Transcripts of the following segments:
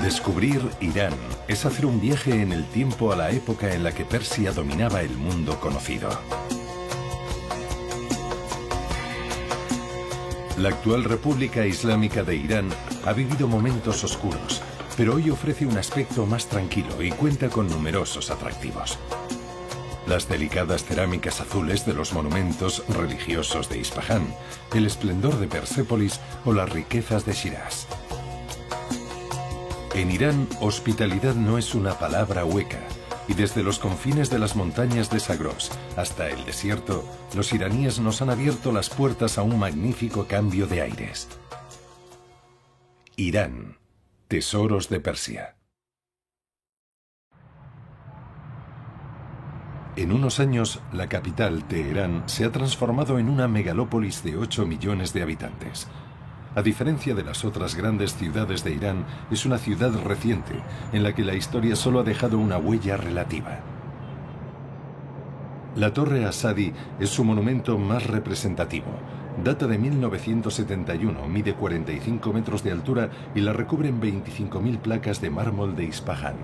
Descubrir Irán es hacer un viaje en el tiempo a la época en la que Persia dominaba el mundo conocido. La actual República Islámica de Irán ha vivido momentos oscuros, pero hoy ofrece un aspecto más tranquilo y cuenta con numerosos atractivos. Las delicadas cerámicas azules de los monumentos religiosos de Isfahán, el esplendor de Persépolis o las riquezas de Shiraz. En Irán, hospitalidad no es una palabra hueca, y desde los confines de las montañas de Zagros hasta el desierto, los iraníes nos han abierto las puertas a un magnífico cambio de aires. Irán, tesoros de Persia. En unos años, la capital, Teherán, se ha transformado en una megalópolis de 8 millones de habitantes. A diferencia de las otras grandes ciudades de Irán, es una ciudad reciente, en la que la historia solo ha dejado una huella relativa. La Torre Asadi es su monumento más representativo. Data de 1971, mide 45 metros de altura y la recubren 25.000 placas de mármol de Isfahán.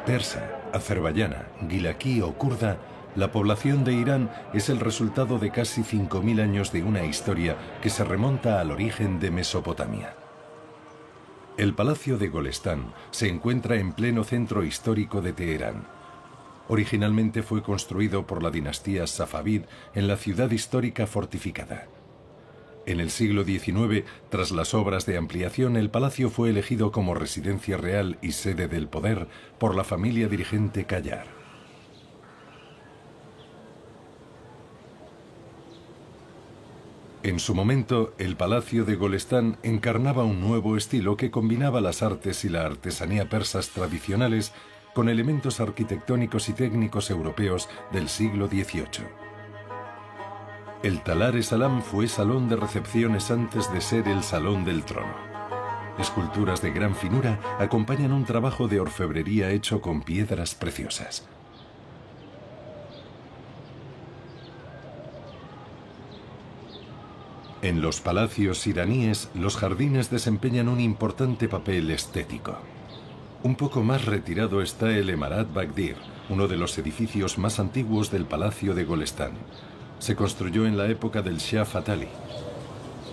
Persa, azerbaiyana, guilaquí o kurda, la población de Irán es el resultado de casi 5.000 años de una historia que se remonta al origen de Mesopotamia. El Palacio de Golestán se encuentra en pleno centro histórico de Teherán. Originalmente fue construido por la dinastía Safavid en la ciudad histórica fortificada. En el siglo XIX, tras las obras de ampliación, el palacio fue elegido como residencia real y sede del poder por la familia dirigente Qajar. En su momento, el Palacio de Golestán encarnaba un nuevo estilo que combinaba las artes y la artesanía persas tradicionales con elementos arquitectónicos y técnicos europeos del siglo XVIII. El Talar-e-Salam fue salón de recepciones antes de ser el Salón del Trono. Esculturas de gran finura acompañan un trabajo de orfebrería hecho con piedras preciosas. En los palacios iraníes, los jardines desempeñan un importante papel estético. Un poco más retirado está el Emarat Bagdir, uno de los edificios más antiguos del Palacio de Golestán. Se construyó en la época del Shah Fatali.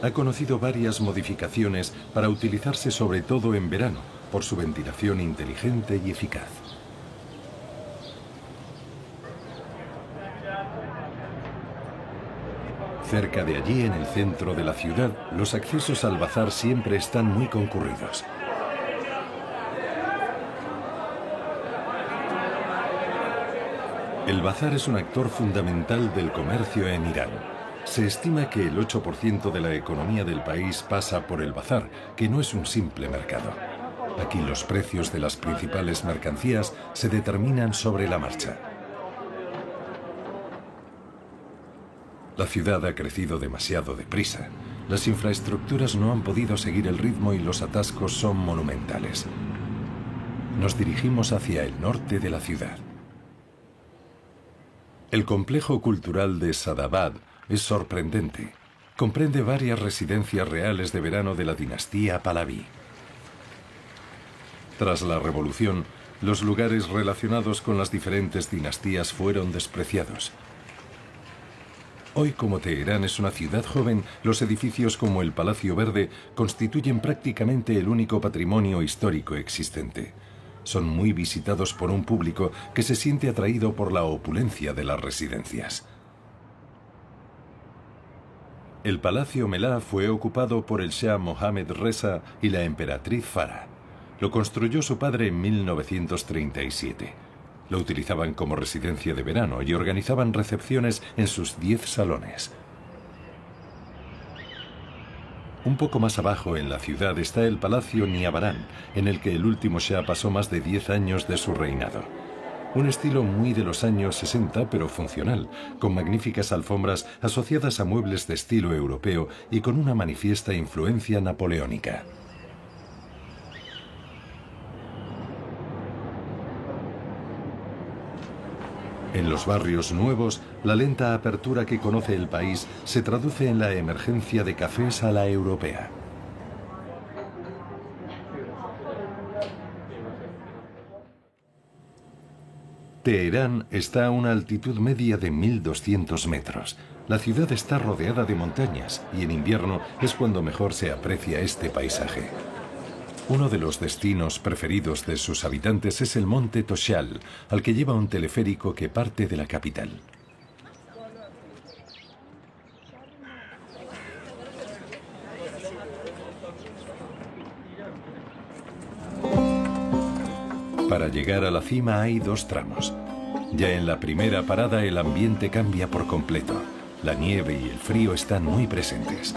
Ha conocido varias modificaciones para utilizarse sobre todo en verano, por su ventilación inteligente y eficaz. Cerca de allí, en el centro de la ciudad, los accesos al bazar siempre están muy concurridos. El bazar es un actor fundamental del comercio en Irán. Se estima que el 8% de la economía del país pasa por el bazar, que no es un simple mercado. Aquí los precios de las principales mercancías se determinan sobre la marcha. La ciudad ha crecido demasiado deprisa. Las infraestructuras no han podido seguir el ritmo y los atascos son monumentales. Nos dirigimos hacia el norte de la ciudad. El complejo cultural de Sadabad es sorprendente. Comprende varias residencias reales de verano de la dinastía Pahlaví. Tras la revolución, los lugares relacionados con las diferentes dinastías fueron despreciados. Hoy, como Teherán es una ciudad joven, los edificios como el Palacio Verde constituyen prácticamente el único patrimonio histórico existente. Son muy visitados por un público que se siente atraído por la opulencia de las residencias. El Palacio Melá fue ocupado por el Shah Mohammad Reza y la emperatriz Farah. Lo construyó su padre en 1937. Lo utilizaban como residencia de verano y organizaban recepciones en sus 10 salones. Un poco más abajo en la ciudad está el Palacio Niavarán, en el que el último Shah pasó más de 10 años de su reinado. Un estilo muy de los años 60, pero funcional, con magníficas alfombras asociadas a muebles de estilo europeo y con una manifiesta influencia napoleónica. En los barrios nuevos, la lenta apertura que conoce el país se traduce en la emergencia de cafés a la europea. Teherán está a una altitud media de 1200 metros. La ciudad está rodeada de montañas y en invierno es cuando mejor se aprecia este paisaje. Uno de los destinos preferidos de sus habitantes es el monte Toshal, al que lleva un teleférico que parte de la capital. Para llegar a la cima hay dos tramos. Ya en la primera parada el ambiente cambia por completo. La nieve y el frío están muy presentes.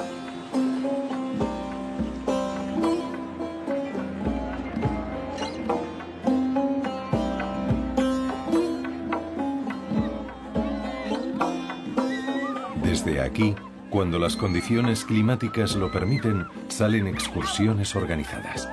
Desde aquí, cuando las condiciones climáticas lo permiten, salen excursiones organizadas.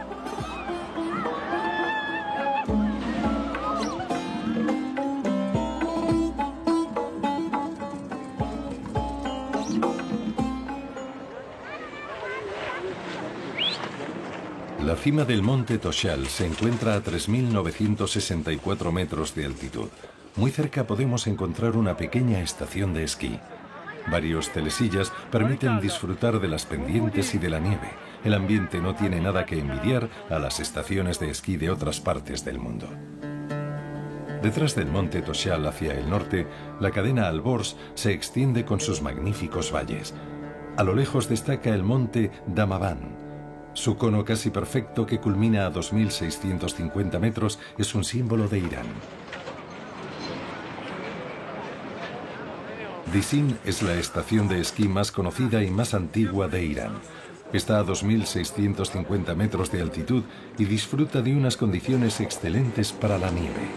La cima del monte Toshal se encuentra a 3.964 metros de altitud. Muy cerca podemos encontrar una pequeña estación de esquí. Varios telesillas permiten disfrutar de las pendientes y de la nieve. El ambiente no tiene nada que envidiar a las estaciones de esquí de otras partes del mundo. Detrás del monte Toshal hacia el norte, la cadena Alborz se extiende con sus magníficos valles. A lo lejos destaca el monte Damavand. Su cono casi perfecto, que culmina a 2.650 metros, es un símbolo de Irán. Disin es la estación de esquí más conocida y más antigua de Irán. Está a 2.650 metros de altitud y disfruta de unas condiciones excelentes para la nieve.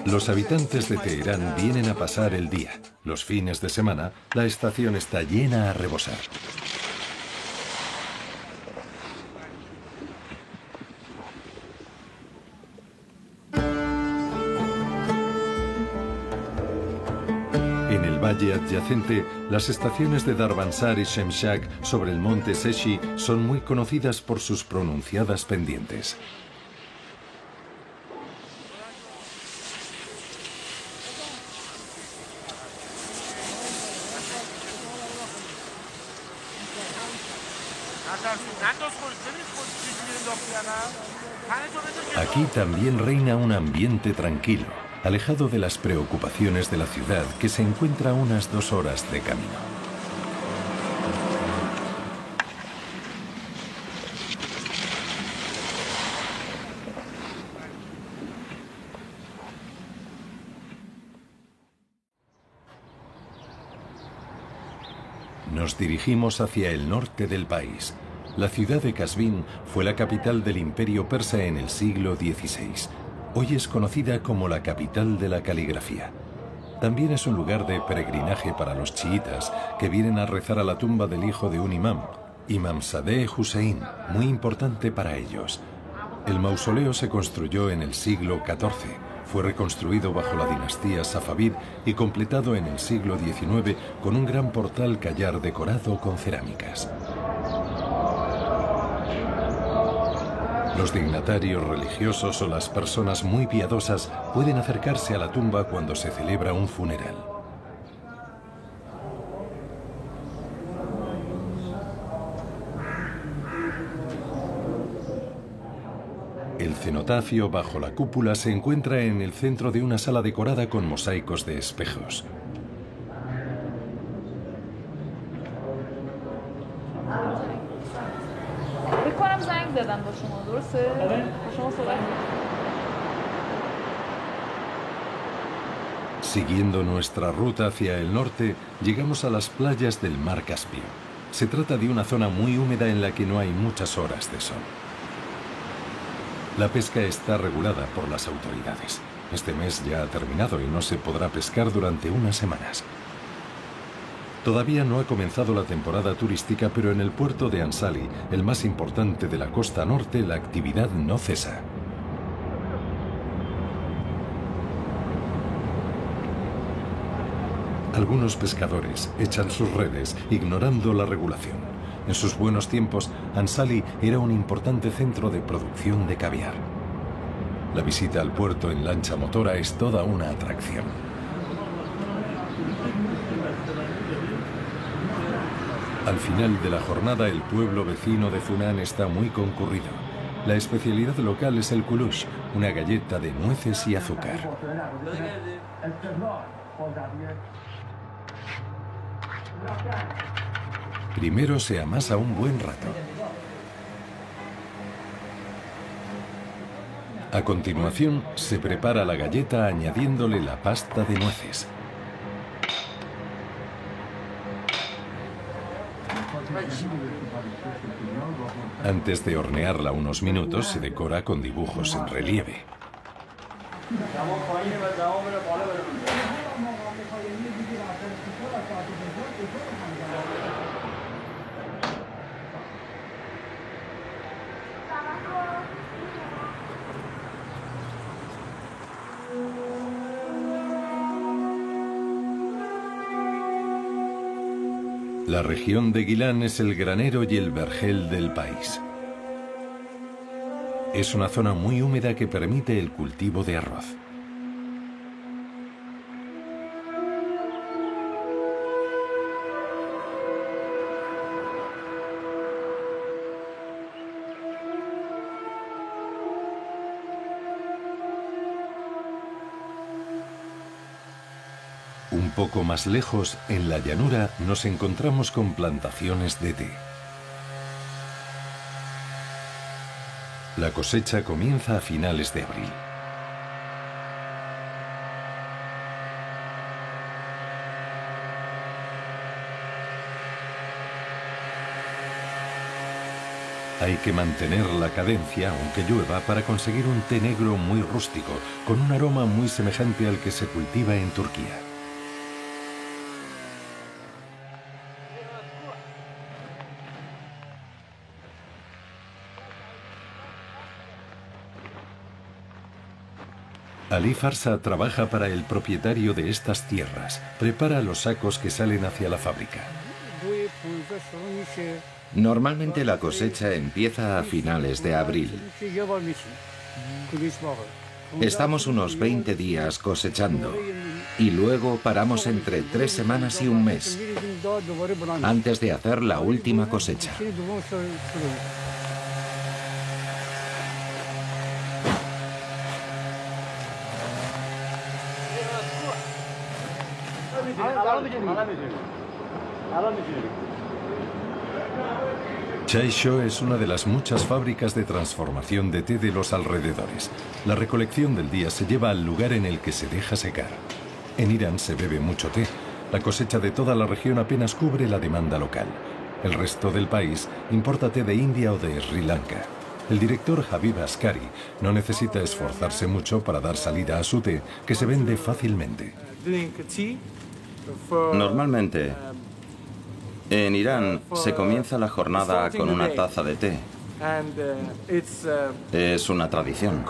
Los habitantes de Teherán vienen a pasar el día. Los fines de semana, la estación está llena a rebosar. En el valle adyacente, las estaciones de Darbansar y Shemshak sobre el monte Seshi son muy conocidas por sus pronunciadas pendientes. Aquí también reina un ambiente tranquilo, alejado de las preocupaciones de la ciudad, que se encuentra a unas 2 horas de camino. Nos dirigimos hacia el norte del país. La ciudad de Qazvin fue la capital del Imperio Persa en el siglo XVI. Hoy es conocida como la capital de la caligrafía. También es un lugar de peregrinaje para los chiitas, que vienen a rezar a la tumba del hijo de un imam, Imam Sadeh Hussein, muy importante para ellos. El mausoleo se construyó en el siglo XIV. Fue reconstruido bajo la dinastía Safavid y completado en el siglo XIX con un gran portal callar decorado con cerámicas. Los dignatarios religiosos o las personas muy piadosas pueden acercarse a la tumba cuando se celebra un funeral. El cenotafio bajo la cúpula se encuentra en el centro de una sala decorada con mosaicos de espejos. Siguiendo nuestra ruta hacia el norte, llegamos a las playas del Mar Caspio. Se trata de una zona muy húmeda en la que no hay muchas horas de sol. La pesca está regulada por las autoridades. Este mes ya ha terminado y no se podrá pescar durante unas semanas. Todavía no ha comenzado la temporada turística, pero en el puerto de Ansali, el más importante de la costa norte, la actividad no cesa. Algunos pescadores echan sus redes ignorando la regulación. En sus buenos tiempos, Ansali era un importante centro de producción de caviar. La visita al puerto en lancha motora es toda una atracción. Al final de la jornada, el pueblo vecino de Funan está muy concurrido. La especialidad local es el kulush, una galleta de nueces y azúcar. Primero se amasa un buen rato. A continuación, se prepara la galleta añadiéndole la pasta de nueces. Antes de hornearla unos minutos, se decora con dibujos en relieve. La región de Gilan es el granero y el vergel del país. Es una zona muy húmeda que permite el cultivo de arroz. Un poco más lejos, en la llanura, nos encontramos con plantaciones de té. La cosecha comienza a finales de abril. Hay que mantener la cadencia, aunque llueva, para conseguir un té negro muy rústico, con un aroma muy semejante al que se cultiva en Turquía. Ali Farsa trabaja para el propietario de estas tierras. Prepara los sacos que salen hacia la fábrica. Normalmente la cosecha empieza a finales de abril. Estamos unos 20 días cosechando y luego paramos entre 3 semanas y un mes antes de hacer la última cosecha. Chaisho es una de las muchas fábricas de transformación de té de los alrededores. La recolección del día se lleva al lugar en el que se deja secar. En Irán se bebe mucho té. La cosecha de toda la región apenas cubre la demanda local. El resto del país importa té de India o de Sri Lanka. El director Habib Askari no necesita esforzarse mucho para dar salida a su té, que se vende fácilmente. Normalmente, en Irán se comienza la jornada con una taza de té. Es una tradición.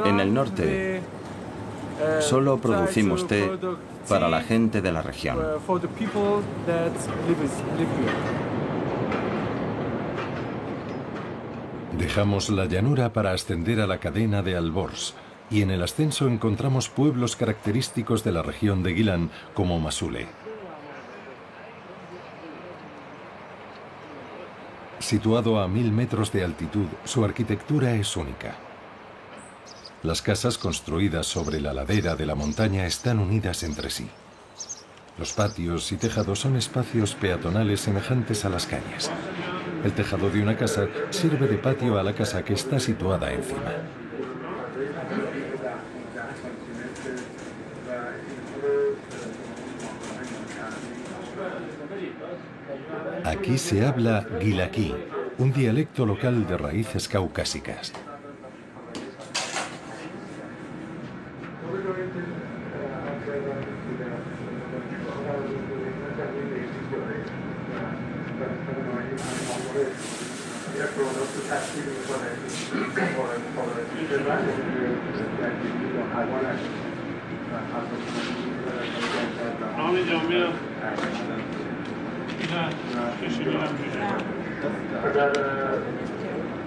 En el norte, solo producimos té para la gente de la región. Dejamos la llanura para ascender a la cadena de Alborz, y en el ascenso encontramos pueblos característicos de la región de Gilan, como Masule. Situado a 1000 metros de altitud, su arquitectura es única. Las casas construidas sobre la ladera de la montaña están unidas entre sí. Los patios y tejados son espacios peatonales semejantes a las calles. El tejado de una casa sirve de patio a la casa que está situada encima. Aquí se habla gilaki, un dialecto local de raíces caucásicas.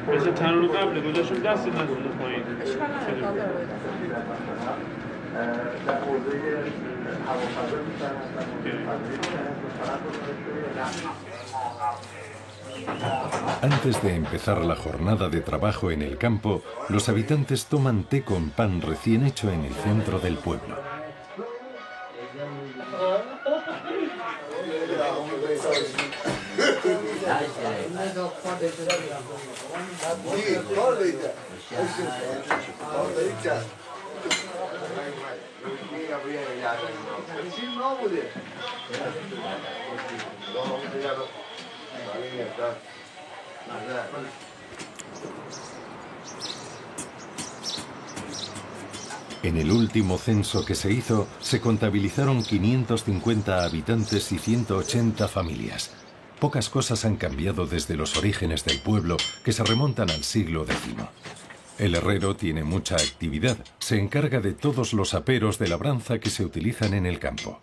مثل تنور رو قبل گذاشتم دست نزده پایین Antes de empezar la jornada de trabajo en el campo, los habitantes toman té con pan recién hecho en el centro del pueblo. En el último censo que se hizo, se contabilizaron 550 habitantes y 180 familias. Pocas cosas han cambiado desde los orígenes del pueblo, que se remontan al siglo X. El herrero tiene mucha actividad. Se encarga de todos los aperos de labranza que se utilizan en el campo.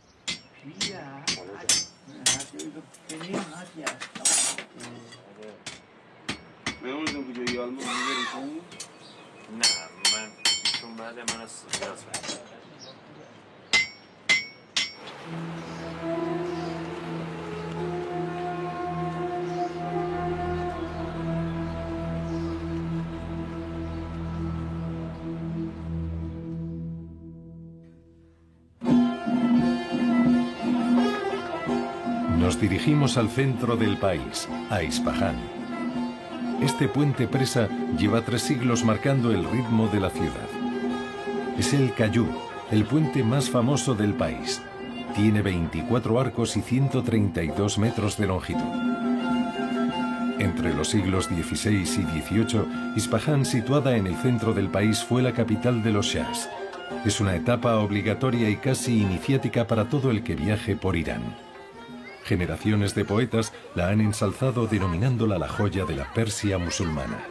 Nos dirigimos al centro del país, a Isfahán. Este puente presa lleva 3 siglos marcando el ritmo de la ciudad. Es el Cayú, el puente más famoso del país. Tiene 24 arcos y 132 metros de longitud. Entre los siglos XVI y XVIII, Isfahán, situada en el centro del país, fue la capital de los shahs. Es una etapa obligatoria y casi iniciática para todo el que viaje por Irán. Generaciones de poetas la han ensalzado denominándola la joya de la Persia musulmana.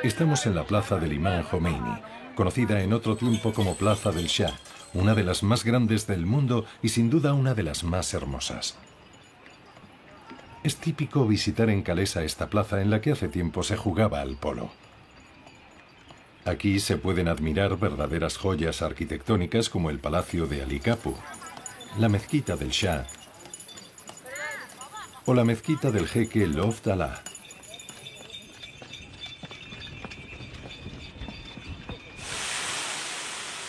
Estamos en la plaza del Imam Jomeini, conocida en otro tiempo como Plaza del Shah, una de las más grandes del mundo y sin duda una de las más hermosas. Es típico visitar en Calesa esta plaza en la que hace tiempo se jugaba al polo. Aquí se pueden admirar verdaderas joyas arquitectónicas como el Palacio de Ali Kapu, la mezquita del Shah o la mezquita del jeque Loft Allah.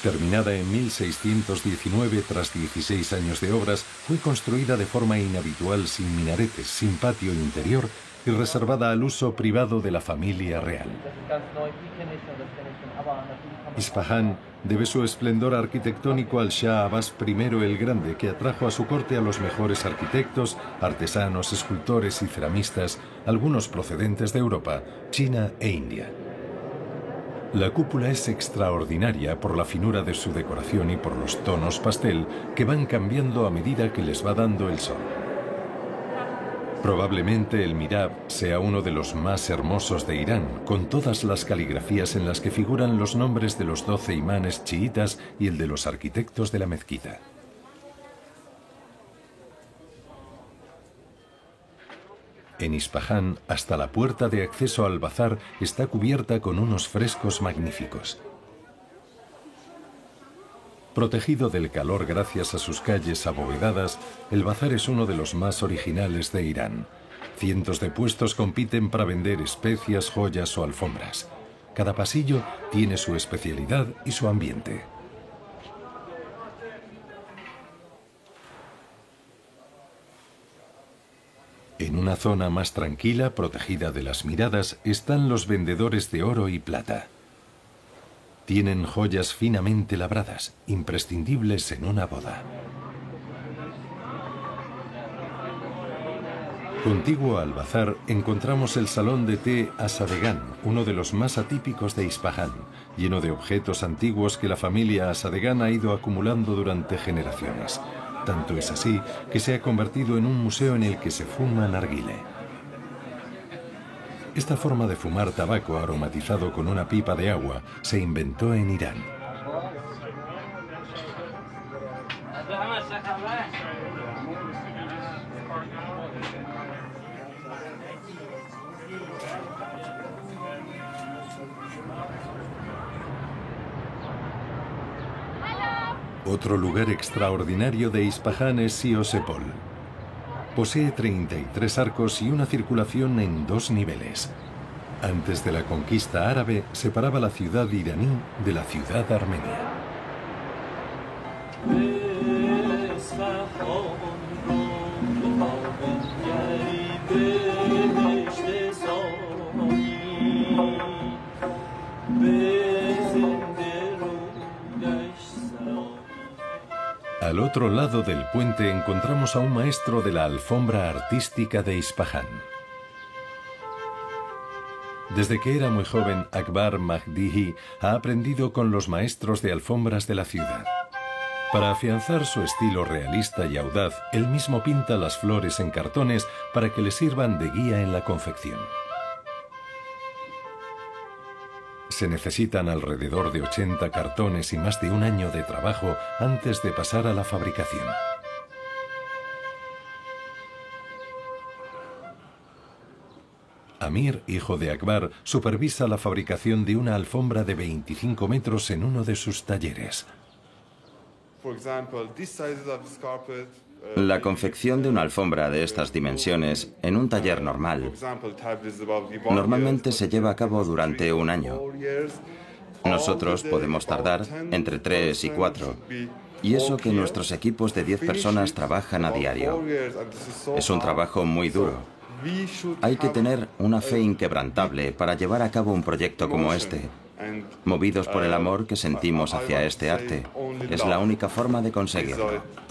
Terminada en 1619 tras 16 años de obras, fue construida de forma inhabitual sin minaretes, sin patio interior y reservada al uso privado de la familia real. Isfahán debe su esplendor arquitectónico al Shah Abbas I el Grande, que atrajo a su corte a los mejores arquitectos, artesanos, escultores y ceramistas, algunos procedentes de Europa, China e India. La cúpula es extraordinaria por la finura de su decoración y por los tonos pastel que van cambiando a medida que les va dando el sol. Probablemente el Mihrab sea uno de los más hermosos de Irán, con todas las caligrafías en las que figuran los nombres de los 12 imanes chiitas y el de los arquitectos de la mezquita. En Isfahán, hasta la puerta de acceso al bazar está cubierta con unos frescos magníficos. Protegido del calor gracias a sus calles abovedadas, el bazar es uno de los más originales de Irán. Cientos de puestos compiten para vender especias, joyas o alfombras. Cada pasillo tiene su especialidad y su ambiente. En una zona más tranquila, protegida de las miradas, están los vendedores de oro y plata. Tienen joyas finamente labradas, imprescindibles en una boda. Contiguo al bazar encontramos el salón de té Asadegán, uno de los más atípicos de Isfahán, lleno de objetos antiguos que la familia Asadegán ha ido acumulando durante generaciones. Tanto es así que se ha convertido en un museo en el que se fuma narguilé. Esta forma de fumar tabaco aromatizado con una pipa de agua se inventó en Irán. Otro lugar extraordinario de Isfahán es Siosepol. Posee 33 arcos y una circulación en 2 niveles. Antes de la conquista árabe, separaba la ciudad iraní de la ciudad armenia. Al otro lado del puente encontramos a un maestro de la alfombra artística de Isfahán. Desde que era muy joven, Akbar Mahdihi ha aprendido con los maestros de alfombras de la ciudad. Para afianzar su estilo realista y audaz, él mismo pinta las flores en cartones para que le sirvan de guía en la confección. Se necesitan alrededor de 80 cartones y más de un año de trabajo antes de pasar a la fabricación. Amir, hijo de Akbar, supervisa la fabricación de una alfombra de 25 metros en uno de sus talleres. La confección de una alfombra de estas dimensiones en un taller normal normalmente se lleva a cabo durante un año. Nosotros podemos tardar entre 3 y 4, y eso que nuestros equipos de 10 personas trabajan a diario. Es un trabajo muy duro. Hay que tener una fe inquebrantable para llevar a cabo un proyecto como este. Movidos por el amor que sentimos hacia este arte, es la única forma de conseguirlo.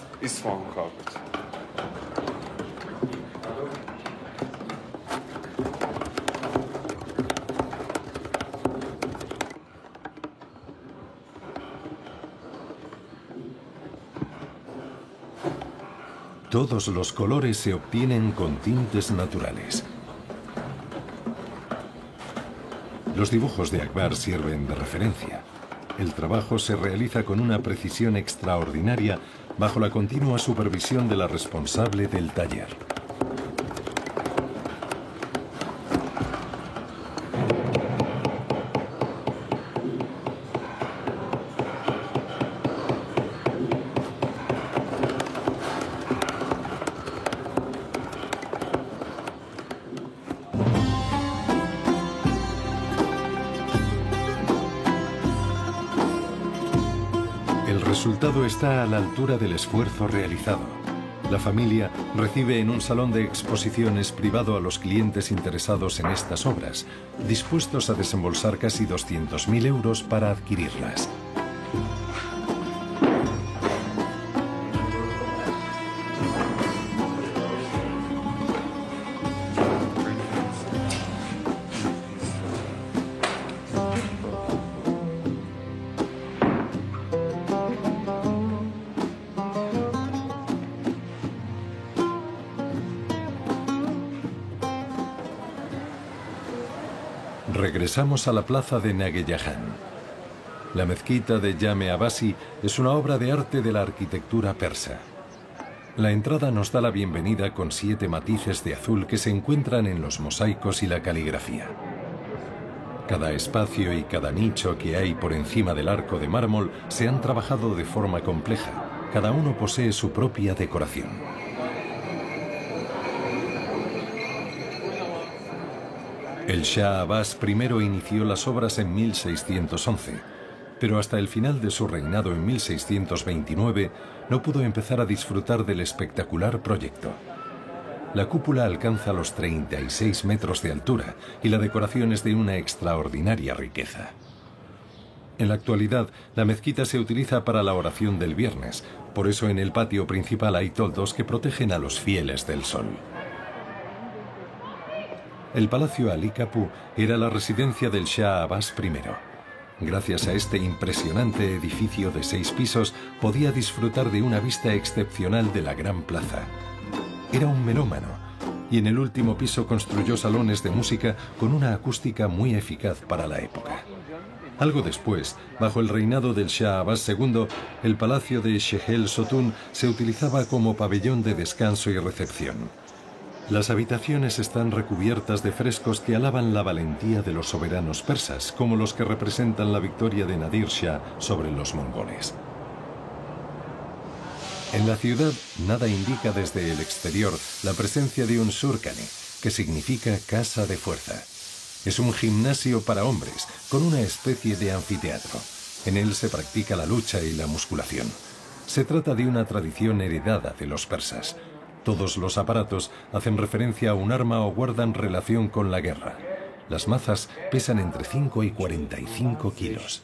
Todos los colores se obtienen con tintes naturales. Los dibujos de Akbar sirven de referencia. El trabajo se realiza con una precisión extraordinaria bajo la continua supervisión de la responsable del taller. El resultado está a la altura del esfuerzo realizado. La familia recibe en un salón de exposiciones privado a los clientes interesados en estas obras, dispuestos a desembolsar casi 200.000 euros para adquirirlas. Regresamos a la plaza de Nagueyahan. La mezquita de Jame Abbasi es una obra de arte de la arquitectura persa. La entrada nos da la bienvenida con 7 matices de azul que se encuentran en los mosaicos y la caligrafía. Cada espacio y cada nicho que hay por encima del arco de mármol se han trabajado de forma compleja. Cada uno posee su propia decoración. El Shah Abbas I inició las obras en 1611, pero hasta el final de su reinado en 1629 no pudo empezar a disfrutar del espectacular proyecto. La cúpula alcanza los 36 metros de altura y la decoración es de una extraordinaria riqueza. En la actualidad, la mezquita se utiliza para la oración del viernes, por eso en el patio principal hay toldos que protegen a los fieles del sol. El Palacio Ali Kapur era la residencia del Shah Abbas I. Gracias a este impresionante edificio de 6 pisos, podía disfrutar de una vista excepcional de la gran plaza. Era un melómano, y en el último piso construyó salones de música con una acústica muy eficaz para la época. Algo después, bajo el reinado del Shah Abbas II, el palacio de Shehel Sotun se utilizaba como pabellón de descanso y recepción. Las habitaciones están recubiertas de frescos que alaban la valentía de los soberanos persas, como los que representan la victoria de Nadir Shah sobre los mongoles. En la ciudad, nada indica desde el exterior la presencia de un surkhane, que significa casa de fuerza. Es un gimnasio para hombres, con una especie de anfiteatro. En él se practica la lucha y la musculación. Se trata de una tradición heredada de los persas. Todos los aparatos hacen referencia a un arma o guardan relación con la guerra. Las mazas pesan entre 5 y 45 kilos.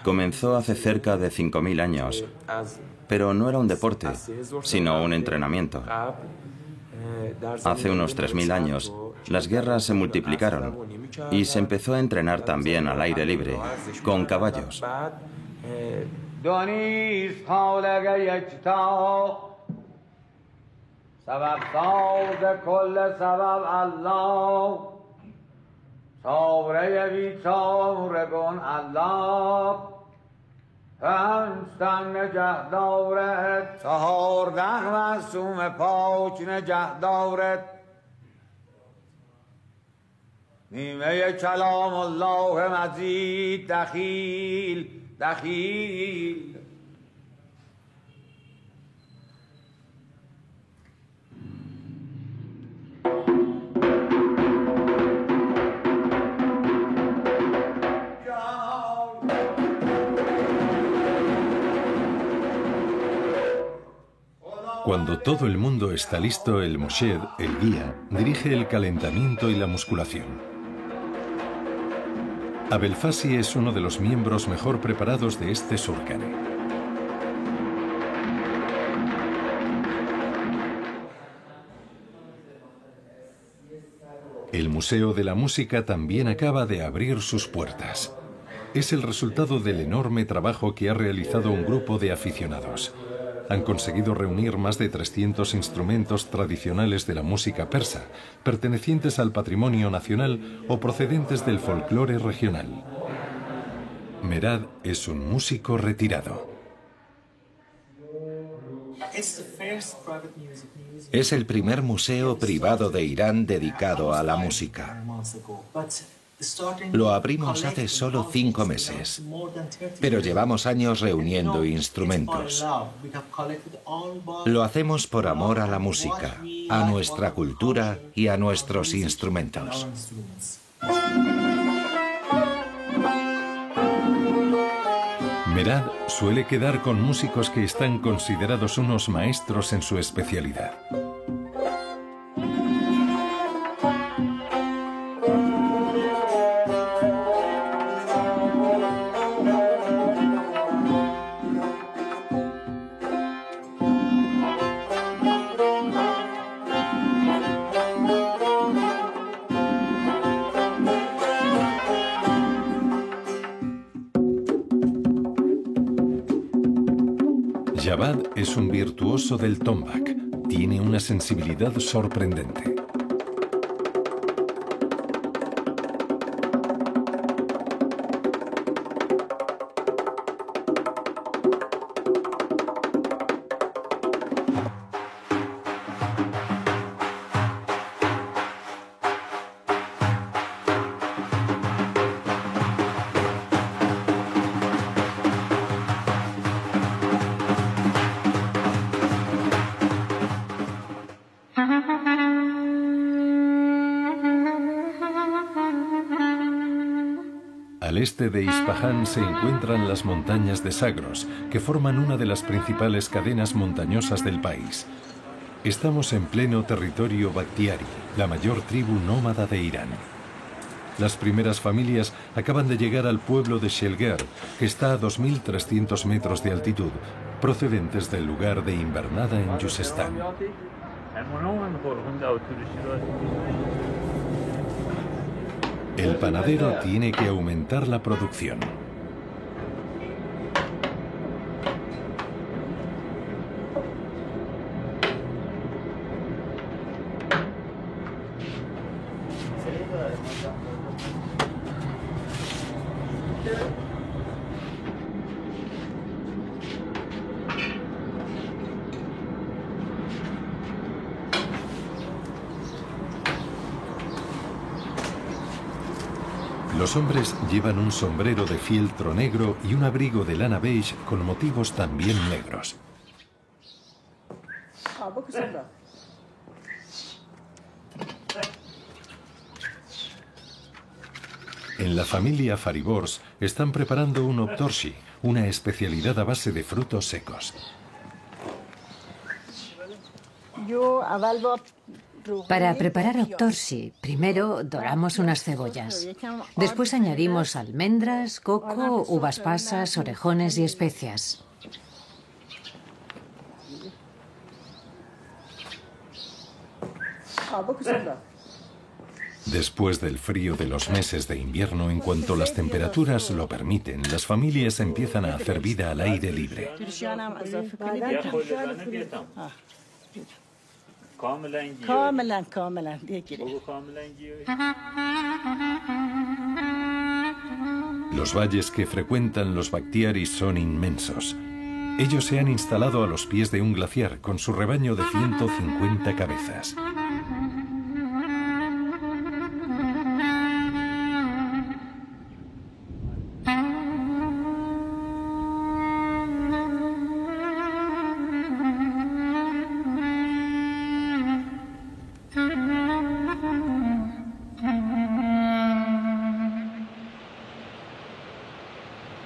Comenzó hace cerca de 5.000 años, pero no era un deporte, sino un entrenamiento. Hace unos 3.000 años, las guerras se multiplicaron y se empezó a entrenar también al aire libre, con caballos. نیمه کلام الله مزید دخیل دخیل. Cuando todo el mundo está listo, el Moshed, el guía, dirige el calentamiento y la musculación. Abelfasi es uno de los miembros mejor preparados de este surkhane. El Museo de la Música también acaba de abrir sus puertas. Es el resultado del enorme trabajo que ha realizado un grupo de aficionados. Han conseguido reunir más de 300 instrumentos tradicionales de la música persa, pertenecientes al patrimonio nacional o procedentes del folclore regional. Merad es un músico retirado. Es el primer museo privado de Irán dedicado a la música. Lo abrimos hace solo 5 meses, pero llevamos años reuniendo instrumentos. Lo hacemos por amor a la música, a nuestra cultura y a nuestros instrumentos. Merad suele quedar con músicos que están considerados unos maestros en su especialidad. Javad es un virtuoso del tombak. Tiene una sensibilidad sorprendente. Al este de Isfahán se encuentran las montañas de Zagros, que forman una de las principales cadenas montañosas del país. Estamos en pleno territorio Bakhtiari, la mayor tribu nómada de Irán. Las primeras familias acaban de llegar al pueblo de Shelgar, que está a 2.300 metros de altitud, procedentes del lugar de invernada en Yuzestán. El panadero tiene que aumentar la producción. Los hombres llevan un sombrero de fieltro negro y un abrigo de lana beige con motivos también negros. En la familia Faribors están preparando un obtorshi, una especialidad a base de frutos secos. Para preparar obtorshi, primero doramos unas cebollas. Después añadimos almendras, coco, uvas pasas, orejones y especias. Después del frío de los meses de invierno, en cuanto las temperaturas lo permiten, las familias empiezan a hacer vida al aire libre. Los valles que frecuentan los Bakhtiaris son inmensos. Ellos se han instalado a los pies de un glaciar con su rebaño de 150 cabezas.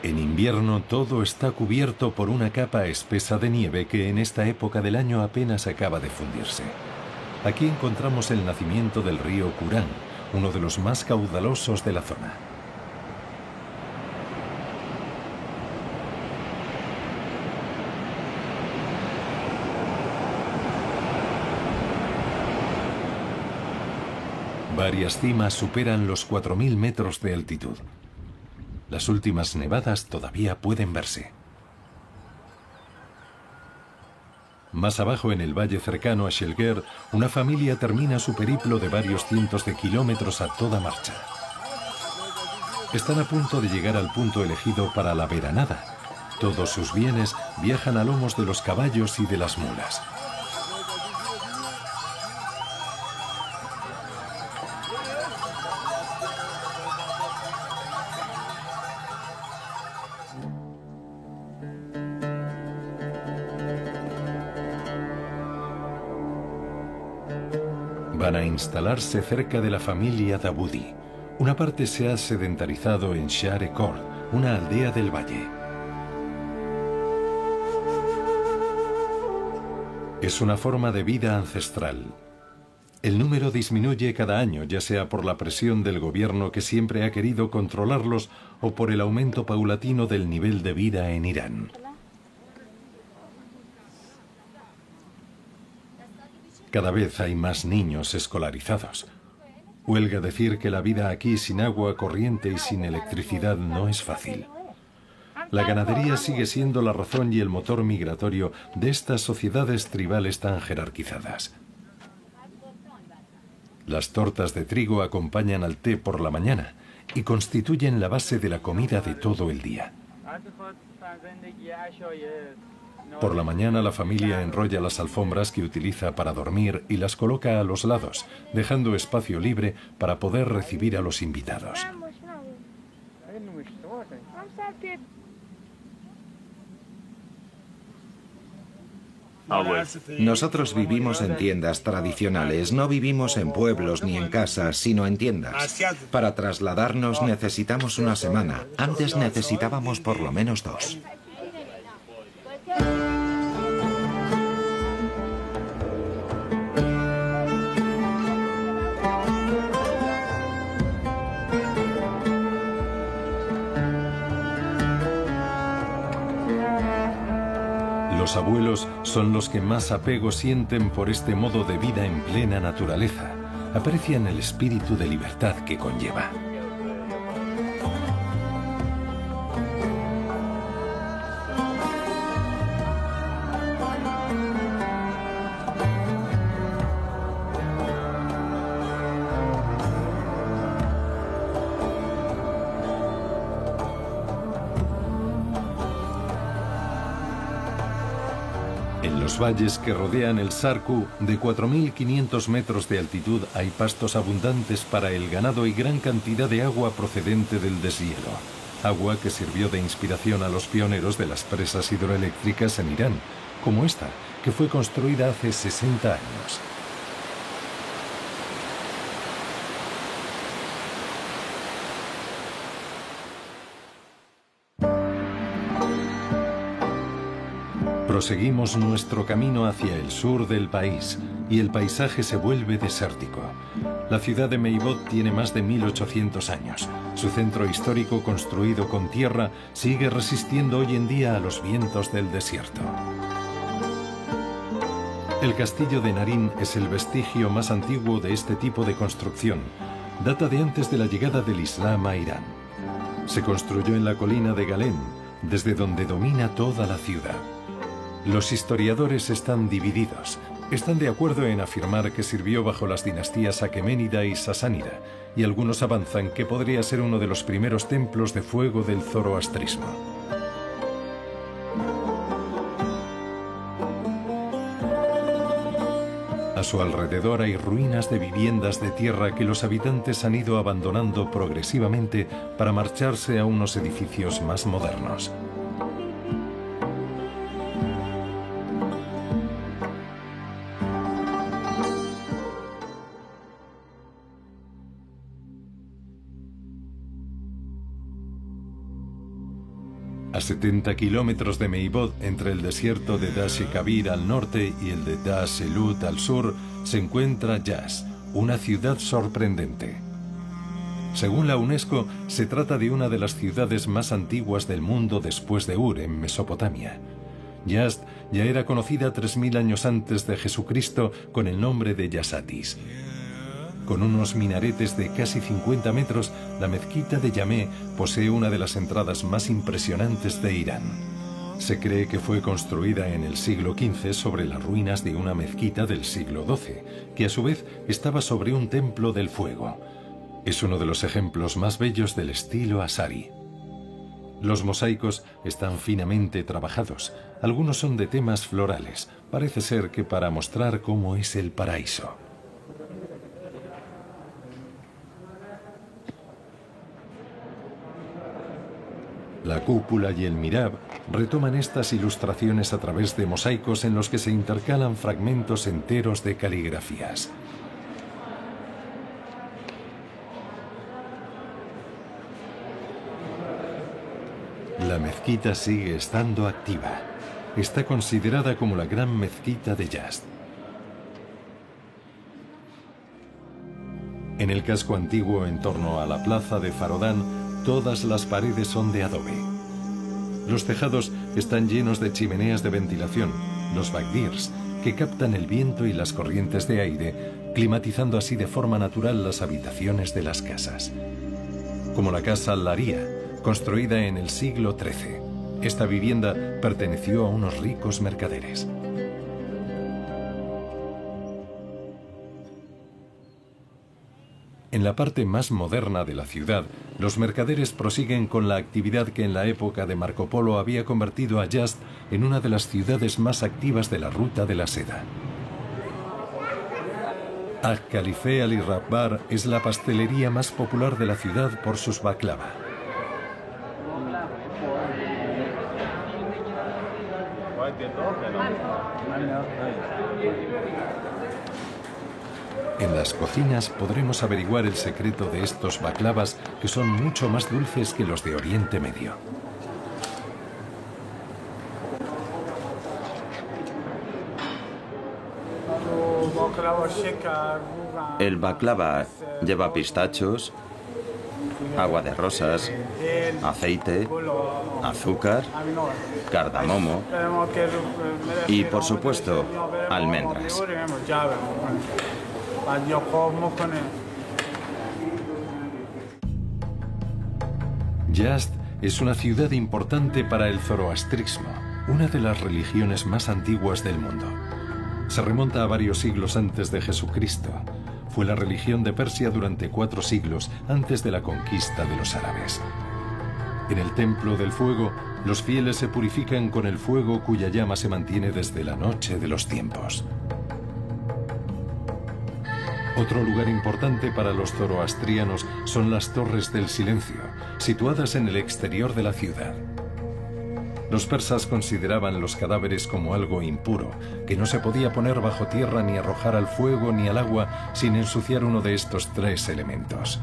En invierno todo está cubierto por una capa espesa de nieve que en esta época del año apenas acaba de fundirse. Aquí encontramos el nacimiento del río Kurán, uno de los más caudalosos de la zona. Varias cimas superan los 4.000 metros de altitud. Las últimas nevadas todavía pueden verse. Más abajo, en el valle cercano a Shelger, una familia termina su periplo de varios cientos de kilómetros a toda marcha. Están a punto de llegar al punto elegido para la veranada. Todos sus bienes viajan a lomos de los caballos y de las mulas. Van a instalarse cerca de la familia Dawoodi. Una parte se ha sedentarizado en Shah-e-Khord, una aldea del valle. Es una forma de vida ancestral. El número disminuye cada año, ya sea por la presión del gobierno que siempre ha querido controlarlos o por el aumento paulatino del nivel de vida en Irán. Cada vez hay más niños escolarizados. Huelga decir que la vida aquí sin agua corriente y sin electricidad no es fácil. La ganadería sigue siendo la razón y el motor migratorio de estas sociedades tribales tan jerarquizadas. Las tortas de trigo acompañan al té por la mañana y constituyen la base de la comida de todo el día. Por la mañana la familia enrolla las alfombras que utiliza para dormir y las coloca a los lados, dejando espacio libre para poder recibir a los invitados. Nosotros vivimos en tiendas tradicionales, no vivimos en pueblos ni en casas, sino en tiendas. Para trasladarnos necesitamos una semana, antes necesitábamos por lo menos 2. Los abuelos son los que más apego sienten por este modo de vida en plena naturaleza. Aprecian el espíritu de libertad que conlleva. los valles que rodean el Sarku, de 4.500 metros de altitud, hay pastos abundantes para el ganado y gran cantidad de agua procedente del deshielo. Agua que sirvió de inspiración a los pioneros de las presas hidroeléctricas en Irán, como esta, que fue construida hace 60 años. Proseguimos nuestro camino hacia el sur del país y el paisaje se vuelve desértico. La ciudad de Meibod tiene más de 1800 años. Su centro histórico, construido con tierra, sigue resistiendo hoy en día a los vientos del desierto. El castillo de Narín es el vestigio más antiguo de este tipo de construcción. Data de antes de la llegada del Islam a Irán. Se construyó en la colina de Galén, desde donde domina toda la ciudad. Los historiadores están divididos. Están de acuerdo en afirmar que sirvió bajo las dinastías aqueménida y sasánida, y algunos avanzan que podría ser uno de los primeros templos de fuego del zoroastrismo. A su alrededor hay ruinas de viviendas de tierra que los habitantes han ido abandonando progresivamente para marcharse a unos edificios más modernos. A 70 kilómetros de Meibod, entre el desierto de Dasht-e-Kavir al norte y el de Dasht-e-Lut al sur, se encuentra Yazd, una ciudad sorprendente. Según la UNESCO, se trata de una de las ciudades más antiguas del mundo después de Ur, en Mesopotamia. Yazd ya era conocida 3000 años antes de Jesucristo con el nombre de Yasatis. Con unos minaretes de casi 50 metros, la mezquita de Yamé posee una de las entradas más impresionantes de Irán. Se cree que fue construida en el siglo XV sobre las ruinas de una mezquita del siglo XII, que a su vez estaba sobre un templo del fuego. Es uno de los ejemplos más bellos del estilo Asari. Los mosaicos están finamente trabajados. Algunos son de temas florales. Parece ser que para mostrar cómo es el paraíso. La cúpula y el mihrab retoman estas ilustraciones a través de mosaicos en los que se intercalan fragmentos enteros de caligrafías. La mezquita sigue estando activa. Está considerada como la gran mezquita de Yazd. En el casco antiguo en torno a la plaza de Farodán, todas las paredes son de adobe. Los tejados están llenos de chimeneas de ventilación, los bagdirs, que captan el viento y las corrientes de aire, climatizando así de forma natural las habitaciones de las casas. Como la casa Laría, construida en el siglo XIII. Esta vivienda perteneció a unos ricos mercaderes. En la parte más moderna de la ciudad, los mercaderes prosiguen con la actividad que en la época de Marco Polo había convertido a Yazd en una de las ciudades más activas de la ruta de la seda. Ag Khalife Ali Rabbar es la pastelería más popular de la ciudad por sus baklava. En las cocinas podremos averiguar el secreto de estos baklavas, que son mucho más dulces que los de Oriente Medio. El baklava lleva pistachos, agua de rosas, aceite, azúcar, cardamomo y, por supuesto, almendras. Yazd es una ciudad importante para el zoroastrismo, una de las religiones más antiguas del mundo. Se remonta a varios siglos antes de Jesucristo. Fue la religión de Persia durante 4 siglos antes de la conquista de los árabes. En el Templo del Fuego los fieles se purifican con el fuego cuya llama se mantiene desde la noche de los tiempos. Otro lugar importante para los zoroastrianos son las Torres del Silencio, situadas en el exterior de la ciudad. Los persas consideraban los cadáveres como algo impuro, que no se podía poner bajo tierra ni arrojar al fuego ni al agua sin ensuciar uno de estos tres elementos.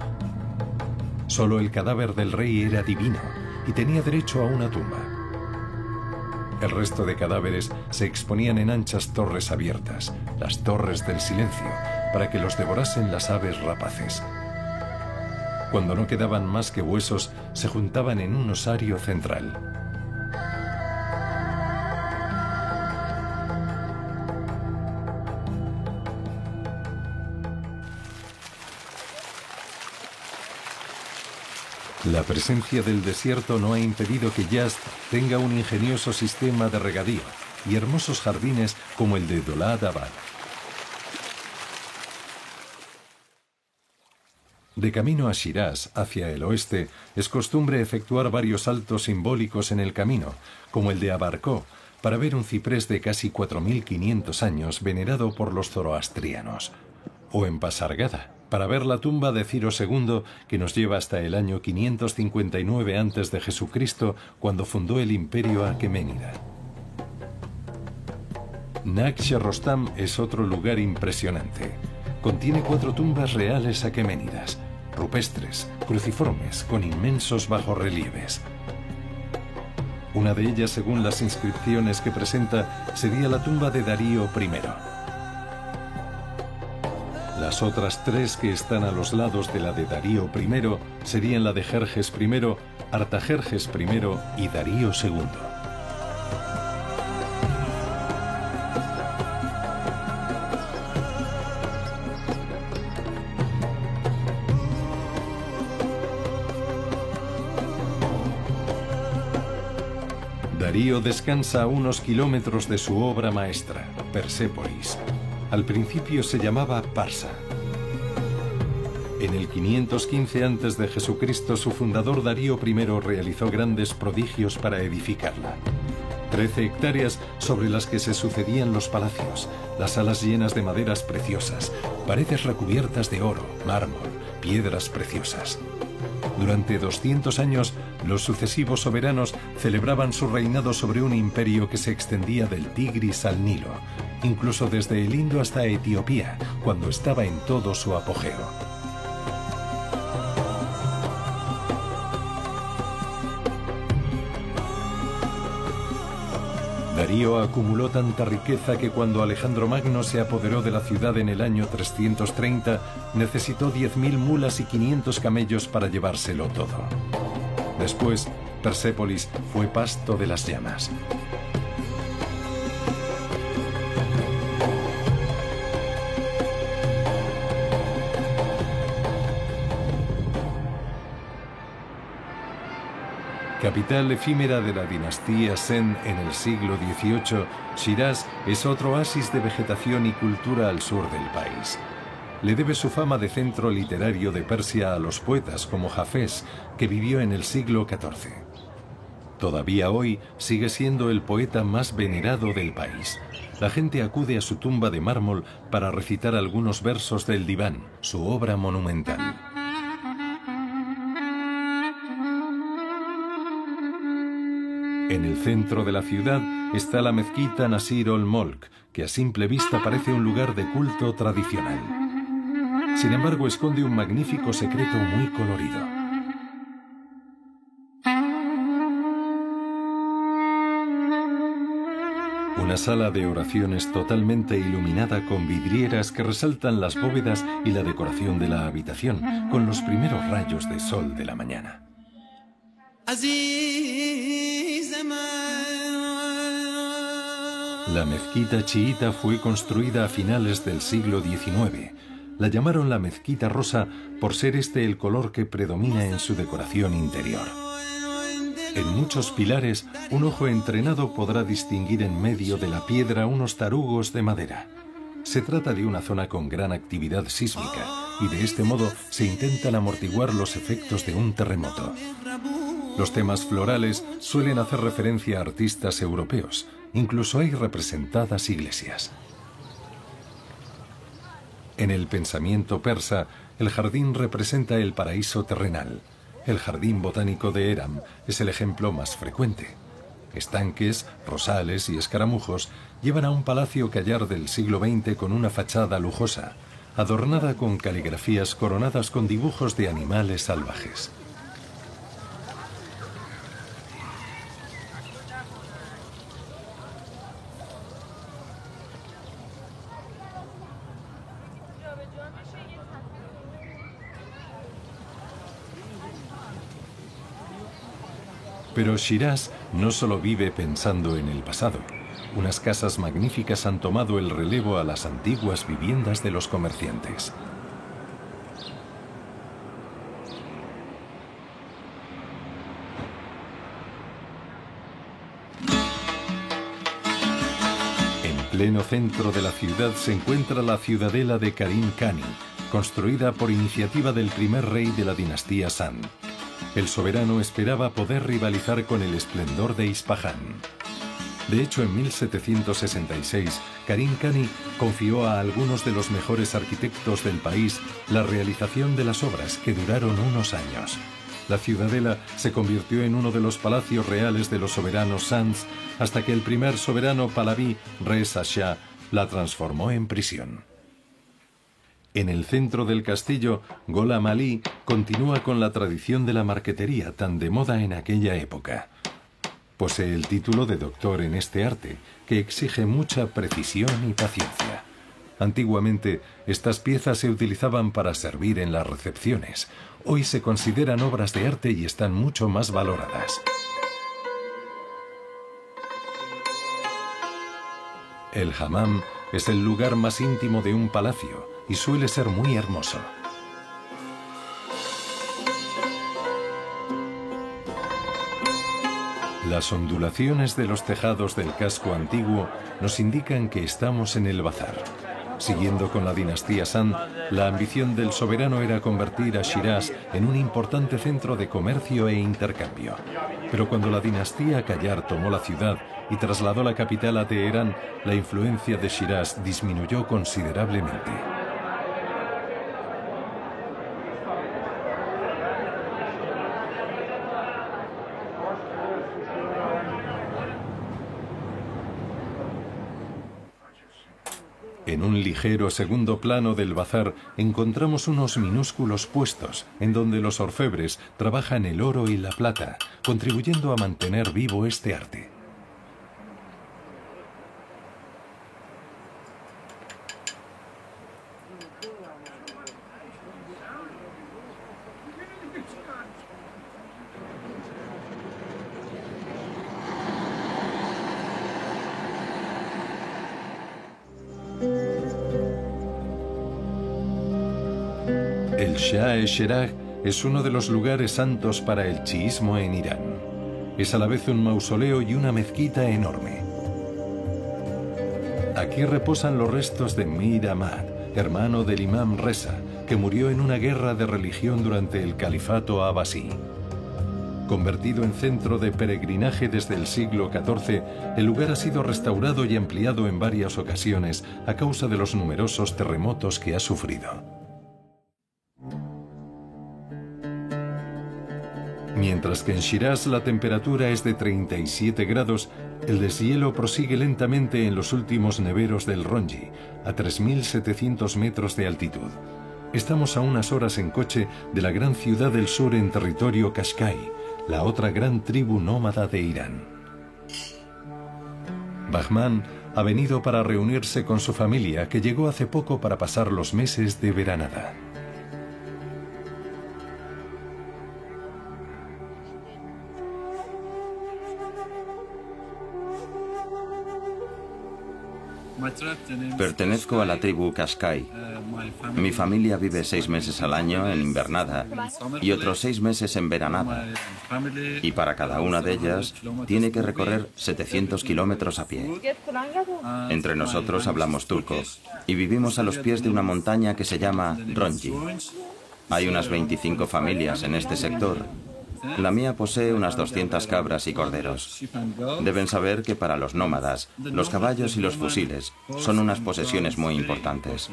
Solo el cadáver del rey era divino y tenía derecho a una tumba. El resto de cadáveres se exponían en anchas torres abiertas, las Torres del Silencio, para que los devorasen las aves rapaces. Cuando no quedaban más que huesos, se juntaban en un osario central. La presencia del desierto no ha impedido que Yazd tenga un ingenioso sistema de regadío y hermosos jardines como el de Daulad Abad. De camino a Shiraz, hacia el oeste, es costumbre efectuar varios saltos simbólicos en el camino, como el de Abarcó, para ver un ciprés de casi 4.500 años venerado por los zoroastrianos, o en Pasargada, para ver la tumba de Ciro II, que nos lleva hasta el año 559 a.C., cuando fundó el imperio aqueménida. Nakhche-Rostam es otro lugar impresionante. Contiene 4 tumbas reales aqueménidas, rupestres, cruciformes, con inmensos bajorrelieves. Una de ellas, según las inscripciones que presenta, sería la tumba de Darío I. Las otras 3 que están a los lados de la de Darío I serían la de Jerjes I, Artajerjes I y Darío II. Darío descansa a unos kilómetros de su obra maestra, Persépolis. Al principio se llamaba Parsa. En el 515 a.C., su fundador Darío I realizó grandes prodigios para edificarla. 13 hectáreas sobre las que se sucedían los palacios, las salas llenas de maderas preciosas, paredes recubiertas de oro, mármol, piedras preciosas. Durante 200 años, los sucesivos soberanos celebraban su reinado sobre un imperio que se extendía del Tigris al Nilo, incluso desde el Indo hasta Etiopía, cuando estaba en todo su apogeo. Darío acumuló tanta riqueza que cuando Alejandro Magno se apoderó de la ciudad en el año 330, necesitó 10.000 mulas y 500 camellos para llevárselo todo. Después, Persépolis fue pasto de las llamas. Capital efímera de la dinastía Sen en el siglo XVIII, Shiraz es otro oasis de vegetación y cultura al sur del país. Le debe su fama de centro literario de Persia a los poetas como Hafez, que vivió en el siglo XIV. Todavía hoy sigue siendo el poeta más venerado del país. La gente acude a su tumba de mármol para recitar algunos versos del Diván, su obra monumental. En el centro de la ciudad está la mezquita Nasir ol-Molk, que a simple vista parece un lugar de culto tradicional. Sin embargo, esconde un magnífico secreto muy colorido. Una sala de oraciones totalmente iluminada con vidrieras que resaltan las bóvedas y la decoración de la habitación, con los primeros rayos de sol de la mañana. La mezquita chiita fue construida a finales del siglo XIX. La llamaron la mezquita rosa por ser este el color que predomina en su decoración interior. En muchos pilares, un ojo entrenado podrá distinguir en medio de la piedra unos tarugos de madera. Se trata de una zona con gran actividad sísmica y de este modo se intentan amortiguar los efectos de un terremoto. Los temas florales suelen hacer referencia a artistas europeos. Incluso hay representadas iglesias. En el pensamiento persa, el jardín representa el paraíso terrenal. El jardín botánico de Eram es el ejemplo más frecuente. Estanques, rosales y escaramujos llevan a un palacio callar del siglo XX con una fachada lujosa, adornada con caligrafías coronadas con dibujos de animales salvajes. Pero Shiraz no solo vive pensando en el pasado. Unas casas magníficas han tomado el relevo a las antiguas viviendas de los comerciantes. En pleno centro de la ciudad se encuentra la ciudadela de Karim Khani, construida por iniciativa del primer rey de la dinastía San. El soberano esperaba poder rivalizar con el esplendor de Isfahán. De hecho, en 1766, Karim Khani confió a algunos de los mejores arquitectos del país la realización de las obras, que duraron unos años. La ciudadela se convirtió en uno de los palacios reales de los soberanos Sands, hasta que el primer soberano Pahlaví, Reza Shah, la transformó en prisión. En el centro del castillo, Gholam Ali continúa con la tradición de la marquetería tan de moda en aquella época. Posee el título de doctor en este arte, que exige mucha precisión y paciencia. Antiguamente, estas piezas se utilizaban para servir en las recepciones. Hoy se consideran obras de arte y están mucho más valoradas. El hammam es el lugar más íntimo de un palacio y suele ser muy hermoso. Las ondulaciones de los tejados del casco antiguo nos indican que estamos en el bazar. Siguiendo con la dinastía San, la ambición del soberano era convertir a Shiraz en un importante centro de comercio e intercambio. Pero cuando la dinastía Qajar tomó la ciudad y trasladó la capital a Teherán, la influencia de Shiraz disminuyó considerablemente. En un ligero segundo plano del bazar encontramos unos minúsculos puestos en donde los orfebres trabajan el oro y la plata, contribuyendo a mantener vivo este arte. El Shah-e-Sheragh es uno de los lugares santos para el chiismo en Irán. Es a la vez un mausoleo y una mezquita enorme. Aquí reposan los restos de Mir Ahmad, hermano del imam Reza, que murió en una guerra de religión durante el califato abasí. Convertido en centro de peregrinaje desde el siglo XIV, el lugar ha sido restaurado y ampliado en varias ocasiones a causa de los numerosos terremotos que ha sufrido. Mientras que en Shiraz la temperatura es de 37 grados, el deshielo prosigue lentamente en los últimos neveros del Ronji, a 3.700 metros de altitud. Estamos a unas horas en coche de la gran ciudad del sur en territorio Qashqai, la otra gran tribu nómada de Irán. Bahman ha venido para reunirse con su familia, que llegó hace poco para pasar los meses de veranada. Pertenezco a la tribu Qashqai. Mi familia vive 6 meses al año en invernada y otros 6 meses en veranada. Y para cada una de ellas tiene que recorrer 700 kilómetros a pie. Entre nosotros hablamos turco y vivimos a los pies de una montaña que se llama Ronji. Hay unas 25 familias en este sector La mía posee unas 200 cabras y corderos. Deben saber que para los nómadas, los caballos y los fusiles son unas posesiones muy importantes.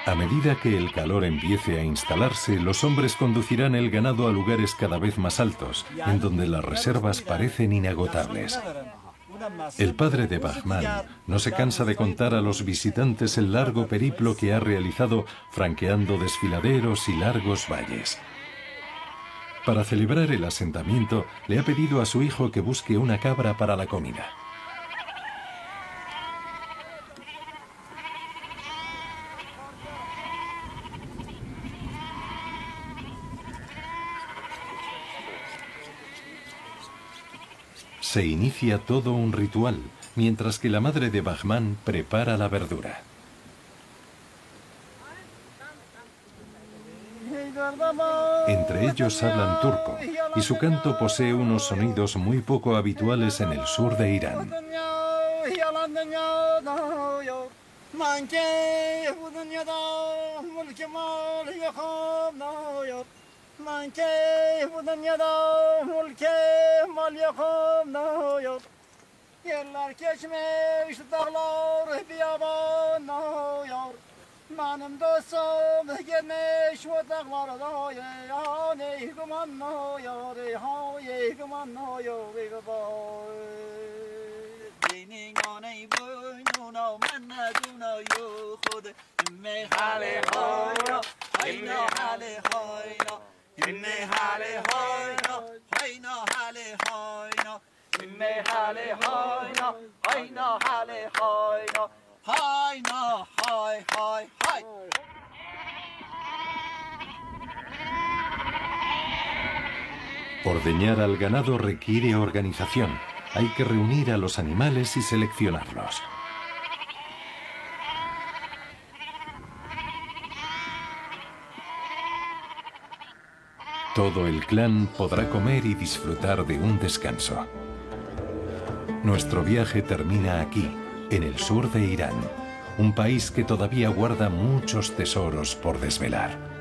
A medida que el calor empiece a instalarse, los hombres conducirán el ganado a lugares cada vez más altos, en donde las reservas parecen inagotables. El padre de Bahman no se cansa de contar a los visitantes el largo periplo que ha realizado franqueando desfiladeros y largos valles. Para celebrar el asentamiento, le ha pedido a su hijo que busque una cabra para la comida. Se inicia todo un ritual, mientras que la madre de Bahman prepara la verdura. Entre ellos hablan turco, y su canto posee unos sonidos muy poco habituales en el sur de Irán. Benim dostum gelmiş o dağlarda ey guman no yar ey guman no yar Dinin aney boynuna menne duna yo khud me hale hoyno hayno hale hoyno me hale hoyno hayno hale hoyno me hale hoyno hayno hale hoyno Hay no, hay, hay, hay. Ordeñar al ganado requiere organización. Hay que reunir a los animales y seleccionarlos. Todo el clan podrá comer y disfrutar de un descanso. Nuestro viaje termina aquí, en el sur de Irán, un país que todavía guarda muchos tesoros por desvelar.